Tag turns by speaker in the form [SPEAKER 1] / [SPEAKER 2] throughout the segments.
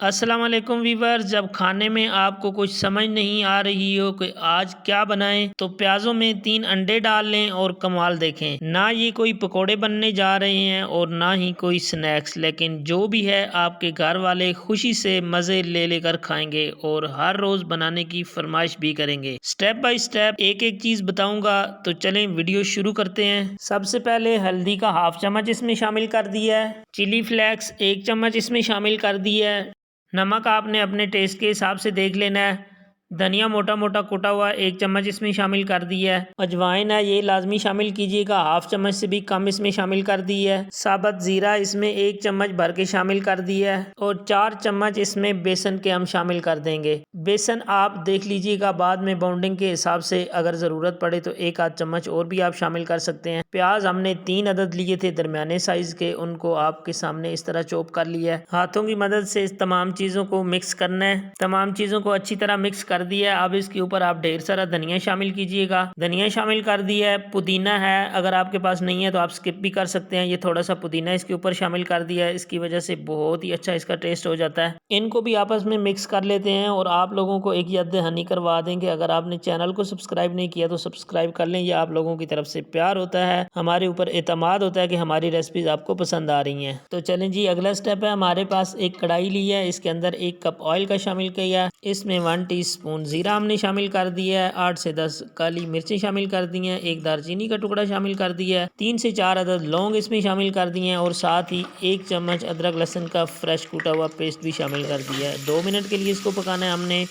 [SPEAKER 1] अस्सलाम वालेकुम वीवर्स। जब खाने में आपको कुछ समझ नहीं आ रही हो कि आज क्या बनाएं तो प्याज़ों में 3 अंडे डाल लें और कमाल देखें। ना ये कोई पकोड़े बनने जा रहे हैं और ना ही कोई स्नैक्स, लेकिन जो भी है आपके घर वाले खुशी से मज़े ले लेकर खाएंगे और हर रोज़ बनाने की फरमाइश भी करेंगे। स्टेप बाय स्टेप एक एक चीज़ बताऊंगा, तो चलें वीडियो शुरू करते हैं। सबसे पहले हल्दी का हाफ चम्मच इसमें शामिल कर दिया है। चिली फ्लेक्स 1 चम्मच इसमें शामिल कर दिया है। नमक आपने अपने टेस्ट के हिसाब से देख लेना है। धनिया मोटा मोटा कुटा हुआ 1 चम्मच इसमें शामिल कर दिया है। अजवाइन है, ये लाजमी शामिल कीजिएगा, हाफ चम्मच से भी कम इसमें शामिल कर दी है। साबुत ज़ीरा इसमें 1 चम्मच भर के शामिल कर दिया है और 4 चम्मच इसमें बेसन के हम शामिल कर देंगे। बेसन आप देख लीजिएगा, बाद में बाउंडिंग के हिसाब से अगर ज़रूरत पड़े तो 1 आध चम्मच और भी आप शामिल कर सकते हैं। प्याज हमने 3 अदद लिए थे दरमियाने साइज़ के, उनको आपके सामने इस तरह चॉप कर लिया है। हाथों की मदद से इस तमाम चीज़ों को मिक्स करना है। तमाम चीज़ों को अच्छी तरह मिक्स कर दिया। अब इसके ऊपर आप ढेर सारा धनिया शामिल कीजिएगा। धनिया शामिल कर दिया है। पुदीना है, अगर आपके पास नहीं है तो आप स्किप भी कर सकते हैं। ये थोड़ा सा पुदीना इसके ऊपर शामिल कर दिया है, इसकी वजह से बहुत ही अच्छा इसका टेस्ट हो जाता है। इनको भी आपस में मिक्स कर लेते हैं और आप लोगों को एक याद दहानी करवा देंगे, अगर आपने चैनल को सब्सक्राइब नहीं किया तो सब्सक्राइब कर लें। ये आप लोगों की तरफ से प्यार होता है, हमारे ऊपर एतमाद होता है कि हमारी रेसिपीज आपको पसंद आ रही हैं। तो चलें जी, अगला स्टेप है, हमारे पास एक कढ़ाई ली है, इसके अंदर 1 कप ऑयल का शामिल किया। इसमें 1 टीस्पून जीरा हमने शामिल कर दिया है। 8 से 10 काली मिर्चें शामिल कर दी हैं। 1 दालचीनी का टुकड़ा शामिल कर दिया है। 3 से 4 अदद लौंग इसमें शामिल कर दिए हैं और साथ ही 1 चम्मच अदरक लहसुन का फ्रेश कूटा हुआ पेस्ट भी शामिल कर दिया है। 2 मिनट के लिए इसको पकाना है हमने।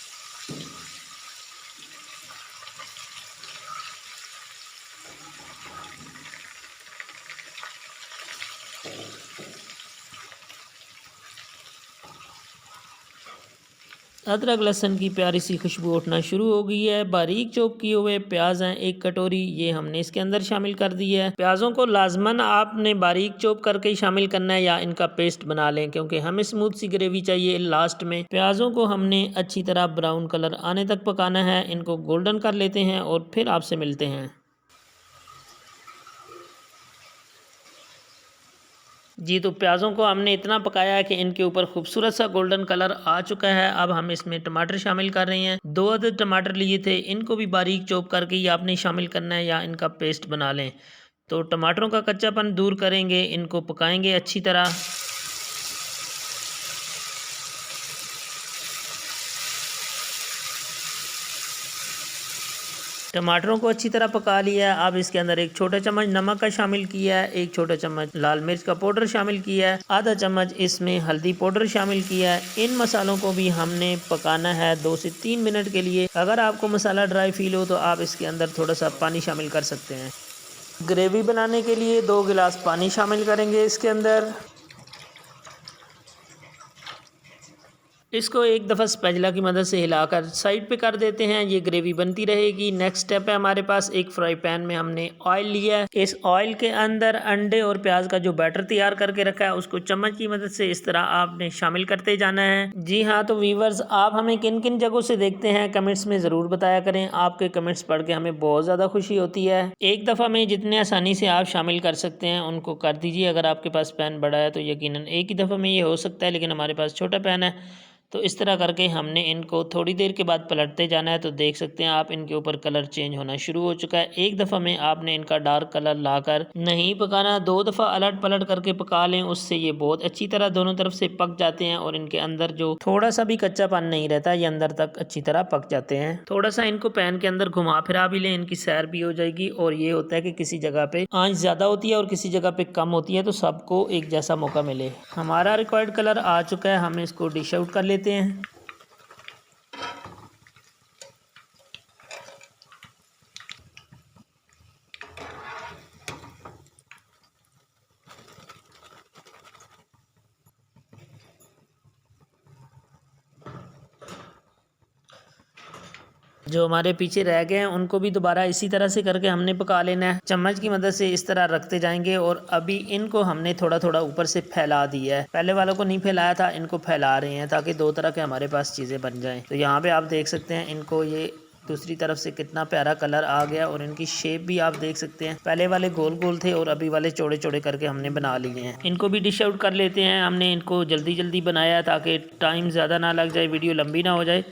[SPEAKER 1] अदरक लहसुन की प्यारी सी खुशबू उठना शुरू हो गई है। बारीक चॉप किए हुए प्याज हैं 1 कटोरी, ये हमने इसके अंदर शामिल कर दी है। प्याजों को लाजमन आपने बारीक चॉप करके ही शामिल करना है या इनका पेस्ट बना लें, क्योंकि हमें स्मूथ सी ग्रेवी चाहिए लास्ट में। प्याजों को हमने अच्छी तरह ब्राउन कलर आने तक पकाना है। इनको गोल्डन कर लेते हैं और फिर आपसे मिलते हैं। जी, तो प्याज़ों को हमने इतना पकाया है कि इनके ऊपर खूबसूरत सा गोल्डन कलर आ चुका है। अब हम इसमें टमाटर शामिल कर रहे हैं। 2 अदद टमाटर लिए थे, इनको भी बारीक चॉप करके ही आपने शामिल करना है या इनका पेस्ट बना लें। तो टमाटरों का कच्चापन दूर करेंगे, इनको पकाएंगे अच्छी तरह। टमाटरों को अच्छी तरह पका लिया है। अब इसके अंदर 1 छोटा चम्मच नमक का शामिल किया है, 1 छोटा चम्मच लाल मिर्च का पाउडर शामिल किया है, आधा चम्मच इसमें हल्दी पाउडर शामिल किया है। इन मसालों को भी हमने पकाना है 2 से 3 मिनट के लिए। अगर आपको मसाला ड्राई फील हो तो आप इसके अंदर थोड़ा सा पानी शामिल कर सकते हैं। ग्रेवी बनाने के लिए 2 गिलास पानी शामिल करेंगे इसके अंदर। इसको एक दफ़ा स्पैचुला की मदद से हिलाकर साइड पे कर देते हैं, ये ग्रेवी बनती रहेगी। नेक्स्ट स्टेप है, हमारे पास एक फ्राई पैन में हमने ऑयल लिया है। इस ऑयल के अंदर अंडे और प्याज का जो बैटर तैयार करके रखा है उसको चम्मच की मदद से इस तरह आपने शामिल करते जाना है। जी हाँ, तो वीवर्स, आप हमें किन किन जगहों से देखते हैं कमेंट्स में ज़रूर बताया करें। आपके कमेंट्स पढ़ के हमें बहुत ज़्यादा खुशी होती है। एक दफ़ा में जितने आसानी से आप शामिल कर सकते हैं उनको कर दीजिए। अगर आपके पास पैन बड़ा है तो यकीनन एक ही दफ़ा में ये हो सकता है, लेकिन हमारे पास छोटा पैन है तो इस तरह करके हमने इनको थोड़ी देर के बाद पलटते जाना है। तो देख सकते हैं आप, इनके ऊपर कलर चेंज होना शुरू हो चुका है। एक दफ़ा में आपने इनका डार्क कलर लाकर नहीं पकाना, 2 दफ़ा अलट पलट करके पका लें, उससे ये बहुत अच्छी तरह दोनों तरफ से पक जाते हैं और इनके अंदर जो थोड़ा सा भी कच्चापन नहीं रहता, ये अंदर तक अच्छी तरह पक जाते हैं। थोड़ा सा इनको पैन के अंदर घुमा फिरा भी लें, इनकी सैर भी हो जाएगी। और ये होता है कि किसी जगह पे आंच ज़्यादा होती है और किसी जगह पे कम होती है, तो सबको एक जैसा मौका मिले। हमारा रिक्वायर्ड कलर आ चुका है, हम इसको डिश आउट कर लेते हैं। जो हमारे पीछे रह गए हैं उनको भी दोबारा इसी तरह से करके हमने पका लेना है। चम्मच की मदद से इस तरह रखते जाएंगे और अभी इनको हमने थोड़ा थोड़ा ऊपर से फैला दिया है। पहले वालों को नहीं फैलाया था, इनको फैला रहे हैं ताकि 2 तरह के हमारे पास चीज़ें बन जाएं। तो यहाँ पे आप देख सकते हैं इनको ये दूसरी तरफ से कितना प्यारा कलर आ गया और इनकी शेप भी आप देख सकते हैं। पहले वाले गोल गोल थे और अभी वाले चौड़े चौड़े करके हमने बना लिए हैं। इनको भी डिश आउट कर लेते हैं। हमने इनको जल्दी जल्दी बनाया ताकि टाइम ज़्यादा ना लग जाए, वीडियो लंबी ना हो जाए।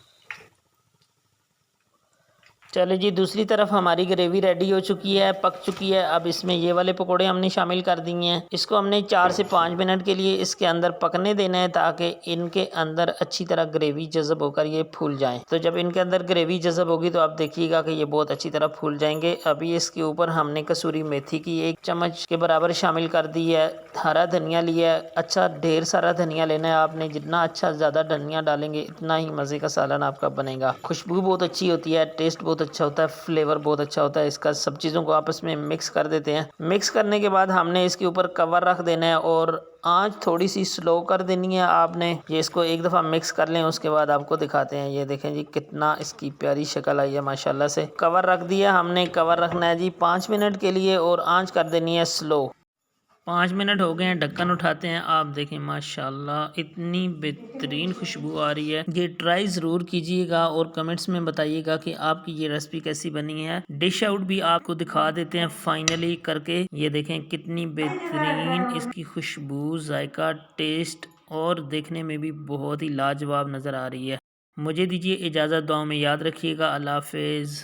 [SPEAKER 1] चले जी, दूसरी तरफ हमारी ग्रेवी रेडी हो चुकी है, पक चुकी है। अब इसमें ये वाले पकोड़े हमने शामिल कर दिए हैं। इसको हमने 4 से 5 मिनट के लिए इसके अंदर पकने देना है ताकि इनके अंदर अच्छी तरह ग्रेवी जज़ब होकर ये फूल जाएं। तो जब इनके अंदर ग्रेवी जज़ब होगी तो आप देखिएगा कि ये बहुत अच्छी तरह फूल जाएंगे। अभी इसके ऊपर हमने कसूरी मेथी की 1 चम्मच के बराबर शामिल कर दी है। हरा धनिया लिया है, अच्छा ढेर सारा धनिया लेना है आपने। जितना अच्छा ज़्यादा धनिया डालेंगे इतना ही मज़े का सालन आपका बनेगा। खुशबू बहुत अच्छी होती है, टेस्ट बहुत अच्छा होता है, फ्लेवर बहुत अच्छा होता है इसका। सब चीज़ों को आपस में मिक्स कर देते हैं। मिक्स करने के बाद हमने इसके ऊपर कवर रख देना है और आंच थोड़ी सी स्लो कर देनी है आपने। ये इसको एक दफ़ा मिक्स कर लें, उसके बाद आपको दिखाते हैं। ये देखें जी कितना इसकी प्यारी शक्ल आई है माशाल्लाह से। कवर रख दिया हमने। कवर रखना है जी 5 मिनट के लिए और आंच कर देनी है स्लो। 5 मिनट हो गए हैं, ढक्कन उठाते हैं। आप देखें माशाल्लाह इतनी बेहतरीन खुशबू आ रही है। ये ट्राई ज़रूर कीजिएगा और कमेंट्स में बताइएगा कि आपकी ये रेसिपी कैसी बनी है। डिश आउट भी आपको दिखा देते हैं फाइनली करके। ये देखें कितनी बेहतरीन इसकी खुशबू, जायका, टेस्ट और देखने में भी बहुत ही लाजवाब नज़र आ रही है। मुझे दीजिए इजाज़त, दुआ में याद रखिएगा। अल्लाह हाफिज़।